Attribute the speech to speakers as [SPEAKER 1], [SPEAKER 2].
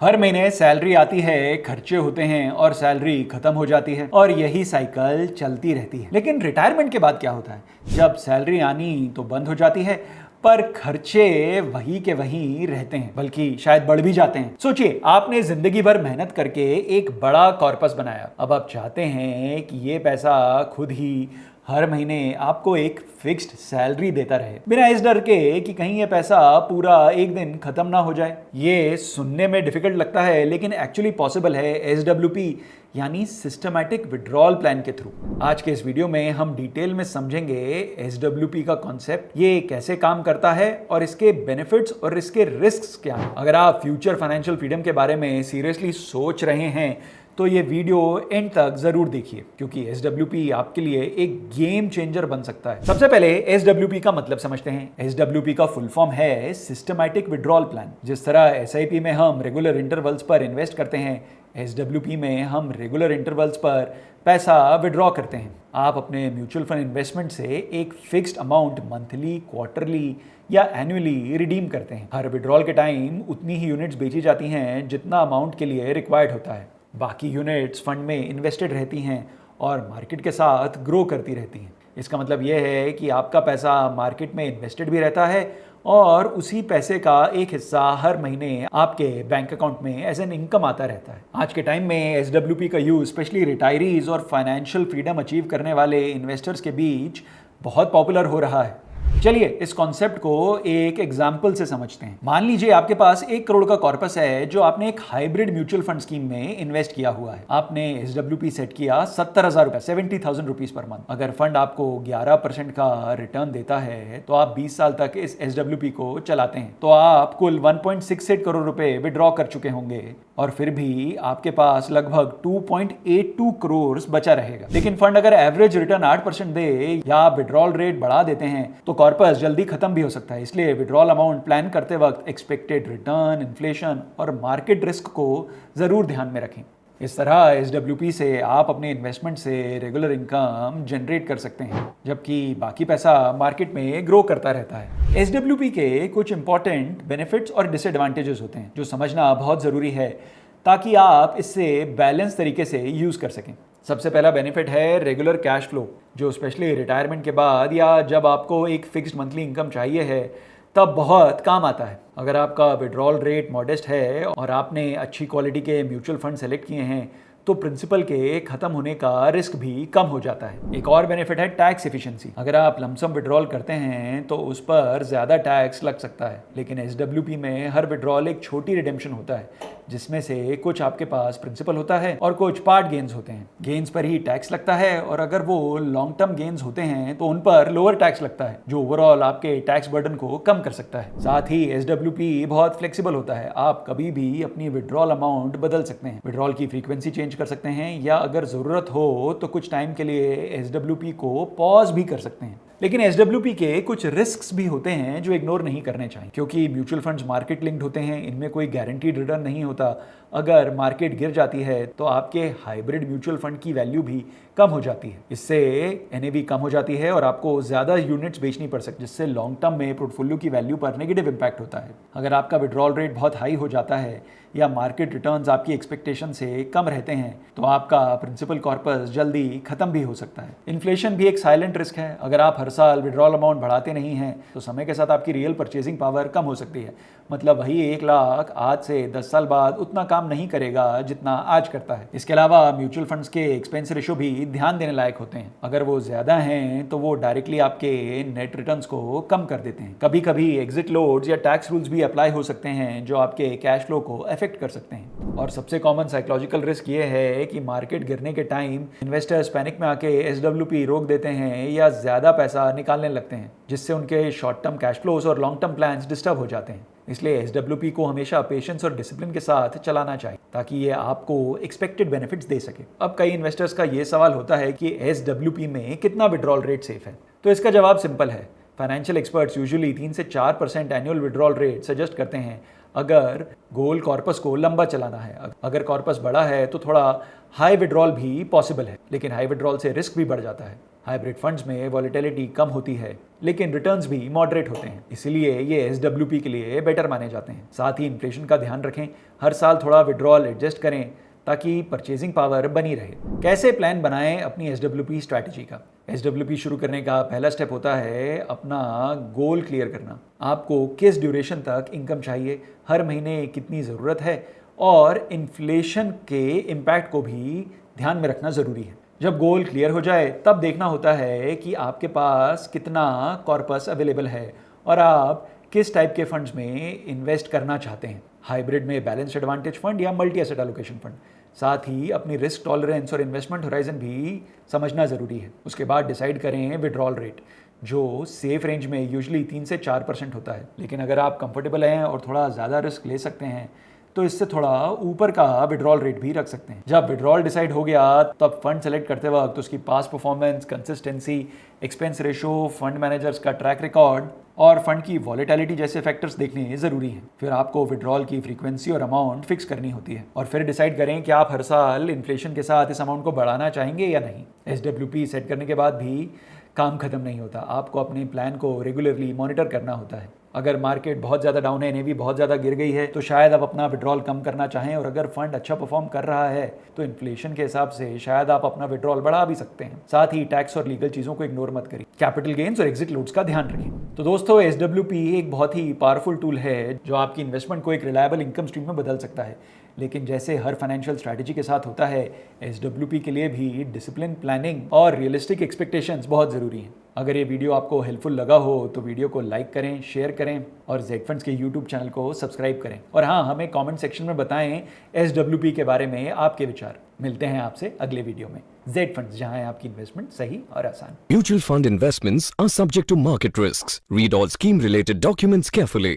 [SPEAKER 1] हर महीने सैलरी आती है, खर्चे होते हैं और सैलरी खत्म हो जाती है और यही साइकिल चलती रहती है। लेकिन रिटायरमेंट के बाद क्या होता है? जब सैलरी आनी तो बंद हो जाती है पर खर्चे वही के वही रहते हैं, बल्कि शायद बढ़ भी जाते हैं। सोचिए, आपने जिंदगी भर मेहनत करके एक बड़ा कॉर्पस बनाया। अब आप चाहते हैं कि ये पैसा खुद ही हर महीने आपको एक फिक्स्ड सैलरी देता रहे, बिना इस डर के कि कहीं ये पैसा पूरा एक दिन खत्म ना हो जाए। ये सुनने में डिफिकल्ट लगता है, लेकिन एक्चुअली पॉसिबल है एसडब्ल्यूपी यानी सिस्टमैटिक विड्रॉल प्लान के थ्रू। आज के इस वीडियो में हम डिटेल में समझेंगे एसडब्ल्यूपी का कॉन्सेप्ट, ये कैसे काम करता है और इसके बेनिफिट्स और इसके रिस्क्स क्या हैं। अगर आप फ्यूचर फाइनेंशियल फ्रीडम के बारे में सीरियसली सोच रहे हैं तो ये वीडियो एंड तक जरूर देखिए, क्योंकि एसडब्ल्यूपी आपके लिए एक गेम चेंजर बन सकता है। सबसे पहले एसडब्ल्यूपी का मतलब समझते हैं। एसडब्ल्यूपी का फुल फॉर्म है सिस्टमैटिक विड्रॉल प्लान। जिस तरह एसआईपी में हम रेगुलर इंटरवल्स पर इन्वेस्ट करते हैं, एसडब्ल्यूपी में हम रेगुलर इंटरवल्स पर पैसा विड्रॉ करते हैं। आप अपने म्यूचुअल फंड इन्वेस्टमेंट से एक फिक्स्ड अमाउंट मंथली, क्वार्टरली या एनुअली रिडीम करते हैं। हर विड्रॉल के टाइम उतनी ही यूनिट्स बेची जाती हैं जितना अमाउंट के लिए रिक्वायर्ड होता है। बाकी यूनिट्स फंड में इन्वेस्टेड रहती हैं और मार्केट के साथ ग्रो करती रहती हैं। इसका मतलब यह है कि आपका पैसा मार्केट में इन्वेस्टेड भी रहता है और उसी पैसे का एक हिस्सा हर महीने आपके बैंक अकाउंट में एज एन इनकम आता रहता है। आज के टाइम में एसडब्ल्यूपी का यूज स्पेशली रिटायरीज और फाइनेंशियल फ्रीडम अचीव करने वाले इन्वेस्टर्स के बीच बहुत पॉपुलर हो रहा है। चलिए इस कॉन्सेप्ट को एक एग्जाम्पल से समझते हैं। मान लीजिए आपके पास 1 करोड़ का कॉर्पस है जो आपने एक हाइब्रिड म्यूचुअल फंड स्कीम में इन्वेस्ट किया हुआ है। आपने एसडब्ल्यूपी सेट किया 70,000 रुपए, 70,000 रुपीज पर मंथ। अगर फंड आपको 11% का रिटर्न देता है तो आप 20 साल तक इस एसडब्ल्यूपी को चलाते हैं, तो आप कुल 1.68 करोड़ रुपए विड्रॉ कर चुके होंगे और फिर भी आपके पास लगभग 2.82 करोड़ बचा रहेगा। लेकिन फंड अगर एवरेज रिटर्न 8% दे या विड्रॉल रेट बढ़ा देते हैं तो कॉर्पस जल्दी खत्म भी हो सकता है। इसलिए विड्रॉल अमाउंट प्लान करते वक्त एक्सपेक्टेड रिटर्न, इन्फ्लेशन और मार्केट रिस्क को जरूर ध्यान में रखें। इस तरह एसडब्ल्यूपी से आप अपने इन्वेस्टमेंट से रेगुलर इनकम जनरेट कर सकते हैं, जबकि बाकी पैसा मार्केट में ग्रो करता रहता है। एसडब्ल्यूपी के कुछ इंपॉर्टेंट बेनिफिट्स और डिसएडवांटेजेस होते हैं जो समझना बहुत ज़रूरी है ताकि आप इससे बैलेंस तरीके से यूज़ कर सकें। सबसे पहला बेनिफिट है रेगुलर कैश फ्लो, जो स्पेशली रिटायरमेंट के बाद या जब आपको एक फिक्स्ड मंथली इनकम चाहिए है तब बहुत काम आता है। अगर आपका विड्रॉल रेट मॉडेस्ट है और आपने अच्छी क्वालिटी के म्यूचुअल फंड सेलेक्ट किए हैं तो प्रिंसिपल के खत्म होने का रिस्क भी कम हो जाता है। एक और बेनिफिट है टैक्स एफिशिएंसी। अगर आप लमसम विड्रॉल करते हैं तो उस पर ज्यादा टैक्स लग सकता है, लेकिन एसडब्ल्यूपी में हर विड्रॉल एक छोटी रिडेम्पशन होता है जिसमें से कुछ आपके पास प्रिंसिपल होता है और कुछ पार्ट गेन्स होते हैं। गेन्स पर ही टैक्स लगता है और अगर वो लॉन्ग टर्म गेन्स होते हैं तो उन पर लोअर टैक्स लगता है, जो ओवरऑल आपके टैक्स बर्डन को कम कर सकता है। साथ ही एसडब्ल्यूपी बहुत फ्लेक्सिबल होता है। आप कभी भी अपनी विड्रॉल अमाउंट बदल सकते हैं, विड्रॉल की फ्रीक्वेंसी चेंज कर सकते हैं या अगर जरूरत हो तो कुछ टाइम के लिए एसडब्ल्यूपी को पॉज भी कर सकते हैं। लेकिन एसडब्ल्यूपी के कुछ रिस्क्स भी होते हैं जो इग्नोर नहीं करने चाहिए, क्योंकि म्यूचुअल फंड्स मार्केट लिंक्ड होते हैं। इनमें कोई गारंटीड रिटर्न नहीं होता। अगर मार्केट गिर जाती है तो आपके हाइब्रिड म्यूचुअल फंड की वैल्यू भी कम हो जाती है। इससे एनएवी कम हो जाती है और आपको ज्यादा यूनिट्स बेचनी पड़ सकती है, जिससे लॉन्ग टर्म में पोर्टफोलियो की वैल्यू पर नेगेटिव इंपैक्ट होता है। अगर आपका विड्रॉल रेट बहुत हाई हो जाता है या मार्केट रिटर्न्स आपकी एक्सपेक्टेशन से कम रहते हैं तो आपका प्रिंसिपल कॉर्पस जल्दी खत्म भी हो सकता है। इन्फ्लेशन भी एक साइलेंट रिस्क है। अगर आप हर साल विड्रॉल अमाउंट बढ़ाते नहीं हैं तो समय के साथ आपकी रियल परचेजिंग पावर कम हो सकती है। मतलब वही 1 लाख आज से 10 साल बाद उतना काम नहीं करेगा जितना आज करता है। इसके अलावा म्यूचुअल फंड्स के एक्सपेंस रेशो भी ध्यान देने लायक होते हैं। अगर वो ज्यादा हैं तो वो डायरेक्टली आपके नेट रिटर्न्स को कम कर देते हैं। कभी कभी एग्जिट लोड्स या टैक्स रूल्स भी अप्लाई हो सकते हैं जो आपके कैश फ्लो को अफेक्ट कर सकते हैं। और सबसे कॉमन साइकोलॉजिकल रिस्क ये है कि मार्केट गिरने के टाइम इन्वेस्टर्स पैनिक में आके एसडब्ल्यूपी रोक देते हैं या ज्यादा पैसा निकालने लगते हैं, जिससे उनके शॉर्ट टर्म कैश फ्लोज और लॉन्ग टर्म प्लान्स डिस्टर्ब हो जाते हैं। इसलिए एसडब्ल्यूपी को हमेशा पेशेंस और डिसिप्लिन के साथ चलाना चाहिए ताकि ये आपको एक्सपेक्टेड बेनिफिट्स दे सके। अब कई इन्वेस्टर्स का ये सवाल होता है कि एसडब्ल्यूपी में कितना विड्रॉल रेट सेफ है, तो इसका जवाब सिंपल है। फाइनेंशियल एक्सपर्ट्स यूजुअली 3 से 4% एनुअल विड्रॉल रेट सजेस्ट करते हैं अगर गोल कॉर्पस को लंबा चलाना है, अगर कॉर्पस बड़ा है तो थोड़ा हाई विड्रॉल भी पॉसिबल है, लेकिन हाई विड्रॉल से रिस्क भी बढ़ जाता है। हाइब्रिड फंड्स में वॉलेटिलिटी कम होती है लेकिन रिटर्न्स भी मॉडरेट होते हैं, इसलिए ये SWP के लिए बेटर माने जाते हैं। साथ ही इन्फ्लेशन का ध्यान रखें, हर साल थोड़ा विड्रॉल एडजस्ट करें ताकि परचेजिंग पावर बनी रहे। कैसे प्लान बनाएं अपनी SWP स्ट्रैटेजी का? SWP शुरू करने का पहला स्टेप होता है अपना गोल क्लियर करना। आपको किस ड्यूरेशन तक इनकम चाहिए, हर महीने कितनी ज़रूरत है और इन्फ्लेशन के इम्पैक्ट को भी ध्यान में रखना ज़रूरी है। जब गोल क्लियर हो जाए तब देखना होता है कि आपके पास कितना कॉर्पस अवेलेबल है और आप किस टाइप के फंड्स में इन्वेस्ट करना चाहते हैं, हाइब्रिड में बैलेंस्ड एडवांटेज फंड या मल्टी एसेट एलोकेशन फंड। साथ ही अपनी रिस्क टॉलरेंस और इन्वेस्टमेंट होराइजन भी समझना ज़रूरी है। उसके बाद डिसाइड करें विड्रॉल रेट, जो सेफ रेंज में यूजुअली 3 से 4% होता है, लेकिन अगर आप कंफर्टेबल हैं और थोड़ा ज़्यादा रिस्क ले सकते हैं तो इससे थोड़ा ऊपर का विड्रॉल रेट भी रख सकते हैं। जब विड्रॉल डिसाइड हो गया तब फंड सेलेक्ट करते वक्त उसकी past performance, consistency, expense ratio, fund managers का ट्रैक रिकॉर्ड और फंड की वॉलेटिलिटी जैसे फैक्टर्स देखने ज़रूरी हैं। फिर आपको विड्रॉल की फ्रीक्वेंसी और अमाउंट फिक्स करनी होती है और फिर डिसाइड करें कि आप हर साल इन्फ्लेशन के साथ इस अमाउंट को बढ़ाना चाहेंगे या नहीं। SWP सेट करने के बाद भी काम खत्म नहीं होता, आपको अपने प्लान को रेगुलरली मॉनिटर करना होता है। अगर मार्केट बहुत ज़्यादा डाउन है, NAV बहुत ज़्यादा गिर गई है तो शायद आप अपना विड्रॉल कम करना चाहें, और अगर फंड अच्छा परफॉर्म कर रहा है तो इन्फ्लेशन के हिसाब से शायद आप अपना विड्रॉल बढ़ा भी सकते हैं। साथ ही टैक्स और लीगल चीज़ों को इग्नोर मत करिए, कैपिटल गेन्स और एग्जिट लोड्स का ध्यान रखें। तो दोस्तों, SWP एक बहुत ही पावरफुल टूल है जो आपकी इन्वेस्टमेंट को एक रिलायबल इनकम स्ट्रीम में बदल सकता है, लेकिन जैसे हर फाइनेंशियल स्ट्रैटेजी के साथ होता है, SWP के लिए भी डिसिप्लिन, प्लानिंग और रियलिस्टिक एक्सपेक्टेशंस बहुत ज़रूरी हैं। अगर ये वीडियो आपको हेल्पफुल लगा हो तो वीडियो को लाइक करें, शेयर करें और जेड फंड्स के यूट्यूब चैनल को सब्सक्राइब करें। और हाँ, हमें कमेंट सेक्शन में बताएं SWP के बारे में आपके विचार। मिलते हैं आपसे अगले वीडियो में। जेड फंड्स, जहां है आपकी इन्वेस्टमेंट सही और आसान।
[SPEAKER 2] Mutual fund investments are subject to market risks. Read all scheme related documents carefully.